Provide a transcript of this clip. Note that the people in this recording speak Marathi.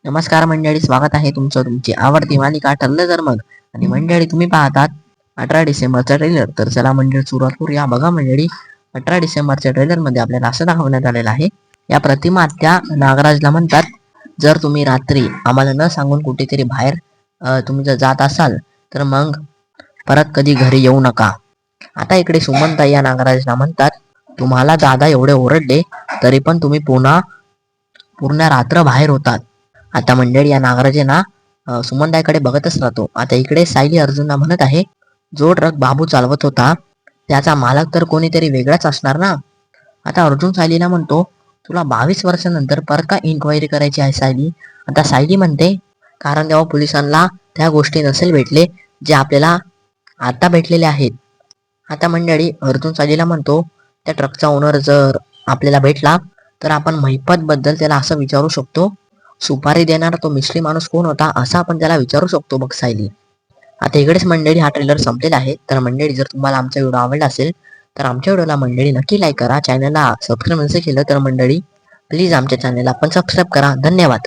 नमस्कार मंडळी, स्वागत आहे तुमचं तुमची आवडती मालिका ठरलं तर मग. आणि मंडळी तुम्ही पाहतात 18 डिसेंबरचा ट्रेलर. तर चला मंडळी सुरुवात करूया. बघा मंडळी, 18 डिसेंबरच्या ट्रेलर मध्ये आपल्याला असं दाखवण्यात आलेलं आहे, या प्रतिमा त्या नागराजला म्हणतात, जर तुम्ही रात्री आम्हाला न सांगून कुठेतरी बाहेर तुम्ही जर जात असाल तर मग परत कधी घरी येऊ नका. आता इकडे सुमनताई या नागराजना म्हणतात, तुम्हाला दादा एवढे ओरडले तरी पण तुम्ही पूर्ण रात्र बाहेर होतात. आता मंडळी या नागराजे ना सुमनताईकडे बघतच राहतो. आता इकडे सायली अर्जुनला म्हणत आहे, जो ट्रक बाबू चालवत होता त्याचा मालक तर कोणीतरी वेगळाच असणार ना. आता अर्जुन सायलीला म्हणतो, तुला 22 वर्षानंतर परत का इन्क्वायरी करायची आहे सायली. आता सायली म्हणते, कारण तेव्हा पोलिसांना त्या गोष्टी नसेल भेटले जे आपल्याला आता भेटलेले आहेत. आता मंडळी अर्जुन सायलीला म्हणतो, त्या ट्रकचा ओनर जर आपल्याला भेटला तर आपण महिपत बद्दल त्याला असं विचारू शकतो, सुपारी देणारा तो मिस्त्री माणूस कोण होता असं आपण त्याला विचारू शकतो बघ सायली. आता इकडेच मंडळी हा ट्रेलर संपलेला आहे. तर मंडळी जर तुम्हाला आमचा व्हिडिओ आवडला असेल तर आमच्या व्हिडिओला मंडळी नक्की लाईक करा. चॅनलला सबस्क्राईब नसेल केलं तर मंडळी प्लीज आमच्या चॅनलला पण सबस्क्राईब करा. धन्यवाद.